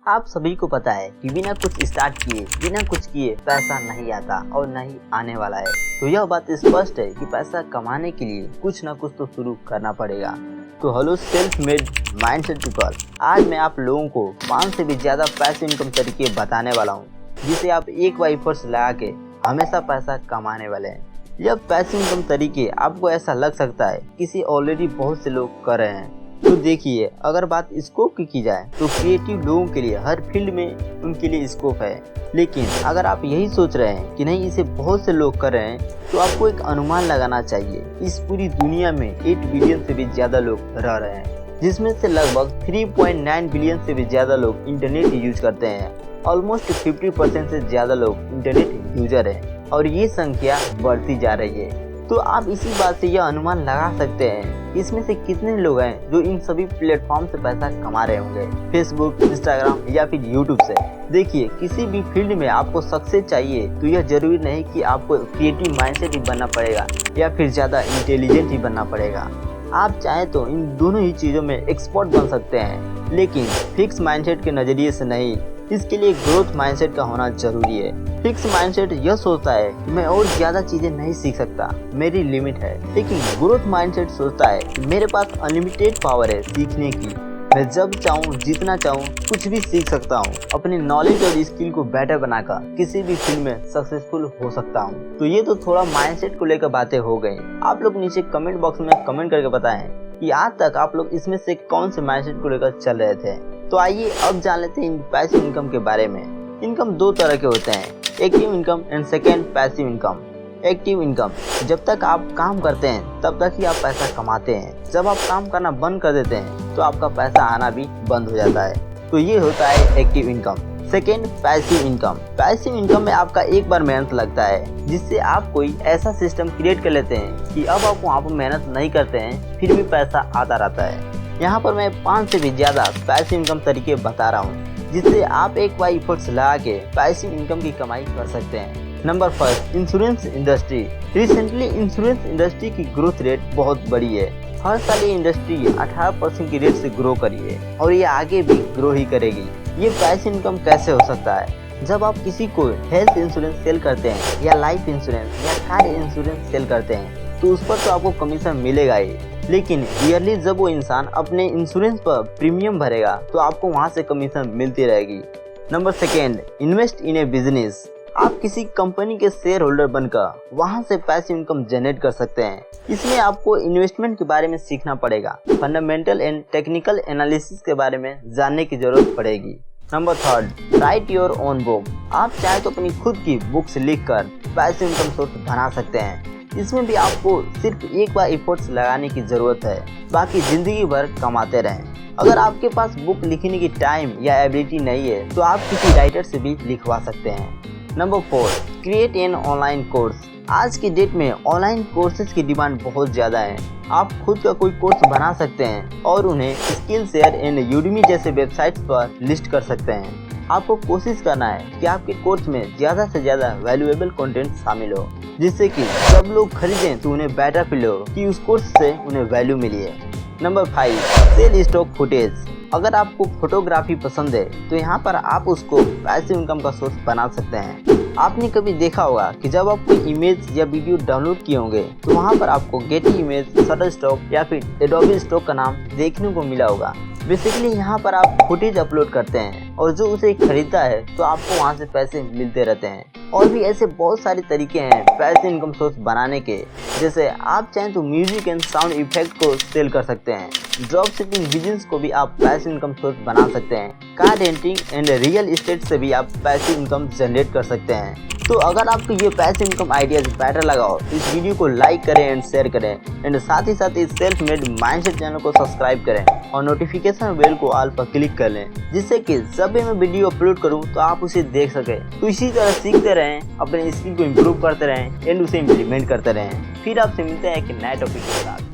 आप सभी को पता है कि बिना कुछ स्टार्ट किए, बिना कुछ किए पैसा नहीं आता और नहीं आने वाला है। तो यह बात स्पष्ट है कि पैसा कमाने के लिए कुछ ना कुछ तो शुरू करना पड़ेगा। तो hello self made mindset people, आज मैं आप लोगों को 5 से भी ज्यादा पैसिव इनकम तरीके बताने वाला हूँ, जिसे आप एक बार एफर्ट्स लगा के हमेशा पैसा कमाने वाले हैं। यह पैसिव इनकम तरीके आपको ऐसा लग सकता है किसी ऑलरेडी बहुत से लोग कर रहे हैं। तो देखिए, अगर बात स्कोप की जाए तो क्रिएटिव लोगों के लिए हर फील्ड में उनके लिए स्कोप है। लेकिन अगर आप यही सोच रहे हैं कि नहीं, इसे बहुत से लोग कर रहे हैं, तो आपको एक अनुमान लगाना चाहिए। इस पूरी दुनिया में 8 बिलियन से भी ज्यादा लोग रह रहे हैं, जिसमें से लगभग 3.9 बिलियन से भी ज्यादा लोग इंटरनेट यूज करते हैं। ऑलमोस्ट 50% से ज्यादा लोग इंटरनेट यूजर हैं और ये संख्या बढ़ती जा रही है। तो आप इसी बात से यह अनुमान लगा सकते हैं कि इसमें से कितने लोग हैं जो इन सभी प्लेटफॉर्म से पैसा कमा रहे होंगे, फेसबुक, इंस्टाग्राम या फिर यूट्यूब से। देखिए, किसी भी फील्ड में आपको सक्सेस चाहिए तो यह जरूरी नहीं कि आपको क्रिएटिव माइंडसेट ही बनना पड़ेगा या फिर ज़्यादा इंटेलिजेंट ही बनना पड़ेगा। आप चाहें तो इन दोनों ही चीज़ों में एक्सपर्ट बन सकते हैं, लेकिन फिक्स माइंडसेट के नज़रिए से नहीं। इसके लिए ग्रोथ माइंडसेट का होना जरूरी है। फिक्स माइंडसेट यह सोचता है कि मैं और ज्यादा चीजें नहीं सीख सकता, मेरी लिमिट है। लेकिन ग्रोथ माइंडसेट सोचता है कि मेरे पास अनलिमिटेड पावर है सीखने की, मैं जब चाहूँ, जितना चाहूँ, कुछ भी सीख सकता हूँ। अपने नॉलेज और स्किल को बेटर बनाकर किसी भी फील्ड में सक्सेसफुल हो सकता हूँ। तो ये तो थोड़ा माइंडसेट को लेकर बातें हो गई। आप लोग नीचे कमेंट बॉक्स में कमेंट करके बताएं कि आज तक आप लोग इसमें से कौन से माइंडसेट को लेकर चल रहे थे। तो आइए अब जान लेते हैं पैसिव इनकम के बारे में। इनकम 2 तरह के होते हैं, active income and second passive income. Active income, जब तक आप काम करते हैं तब तक ही आप पैसा कमाते हैं। जब आप काम करना बंद कर देते हैं तो आपका पैसा आना भी बंद हो जाता है। तो ये होता है active income. Second passive income. Passive income में आपका एक बार मेहनत लगता है, जिससे आप कोई ऐसा सिस्टम क्रिएट कर लेते हैं कि अब आप वहाँ पर मेहनत नहीं करते हैं, फिर भी पैसा आता रहता है। यहाँ पर मैं 5 से भी ज्यादा पैसिव इनकम तरीके बता रहा हूँ, जिससे आप एक बार एफर्ट्स लगा के पैसिव इनकम की कमाई कर सकते हैं। Number 1, insurance industry. Recently insurance industry की ग्रोथ रेट बहुत बड़ी है। हर साल ये इंडस्ट्री 18% की रेट से ग्रो करी है और ये आगे भी ग्रो ही करेगी। ये पैसिव इनकम कैसे हो सकता है? जब आप किसी को हेल्थ इंश्योरेंस सेल करते हैं या लाइफ इंश्योरेंस या कार इंश्योरेंस सेल करते हैं तो उस पर तो आपको कमीशन मिलेगा ही, लेकिन ईयरली जब वो इंसान अपने इंश्योरेंस पर प्रीमियम भरेगा तो आपको वहां से कमीशन मिलती रहेगी। Number 2, invest in A business. आप किसी कंपनी के शेयर होल्डर बनकर वहां से पैसिव इनकम जनरेट कर सकते हैं। इसमें आपको इन्वेस्टमेंट के बारे में सीखना पड़ेगा, फंडामेंटल एंड टेक्निकल एनालिसिस के बारे में जानने की जरूरत पड़ेगी। Number 3, right your own book. आप चाहे तो अपनी खुद की बुक्स लिखकर पैसिव इनकम सोर्स बना सकते हैं। इसमें भी आपको सिर्फ एक बार एफर्ट्स लगाने की जरूरत है, बाकी जिंदगी भर कमाते रहें। अगर आपके पास बुक लिखने की टाइम या एबिलिटी नहीं है तो आप किसी राइटर से भी लिखवा सकते हैं। Number 4, create an online course. आज की डेट में ऑनलाइन कोर्सेज की डिमांड बहुत ज़्यादा है। आप खुद का कोई कोर्स बना सकते हैं और उन्हें स्किल शेयर एंड यूडेमी जैसे वेबसाइट्स पर लिस्ट कर सकते हैं। आपको कोशिश करना है कि आपके कोर्स में ज़्यादा से ज़्यादा वैल्यूएबल कंटेंट शामिल हो, जिससे कि जब लोग खरीदें तो उन्हें बेटर फील हो कि उस कोर्स से उन्हें वैल्यू मिली है। Number 5, sell stock footage. अगर आपको फोटोग्राफी पसंद है तो यहाँ पर आप उसको पैसिव इनकम का सोर्स बना सकते हैं। आपने कभी देखा होगा कि जब आप कोई इमेज या वीडियो डाउनलोड किए होंगे तो वहाँ पर आपको गेटी इमेज, शटरस्टॉक या फिर एडोबी स्टॉक का नाम देखने को मिला होगा। बेसिकली यहाँ पर आप फुटेज अपलोड करते हैं और जो उसे खरीदता है तो आपको वहाँ से पैसे मिलते रहते हैं। और भी ऐसे बहुत सारे तरीके हैं पैसिव इनकम सोर्स बनाने के, जैसे आप चाहें तो म्यूजिक एंड साउंड इफेक्ट को सेल कर सकते हैं। ड्रॉप शिपिंग बिजनेस को भी आप पैसिव इनकम सोर्स बना सकते हैं। Car renting and real estate से भी आप पैसिव इनकम जनरेट कर सकते हैं। तो अगर आपको ये पैसिव इनकम आइडियाज बेटर लगा हो तो इस वीडियो को लाइक करें एंड शेयर करें एंड साथ ही साथ इस सेल्फ मेड माइंडसेट चैनल को सब्सक्राइब करें और नोटिफिकेशन बेल को ऑल पर क्लिक कर लें, जिससे कि जब भी मैं वीडियो अपलोड करूं तो आप उसे देख सकें। तो इसी तरह सीखते रहें, अपने स्किल को इम्प्रूव करते रहें एंड उसे इम्प्लीमेंट करते रहें। फिर आपसे मिलते हैं एक नए टॉपिक के साथ।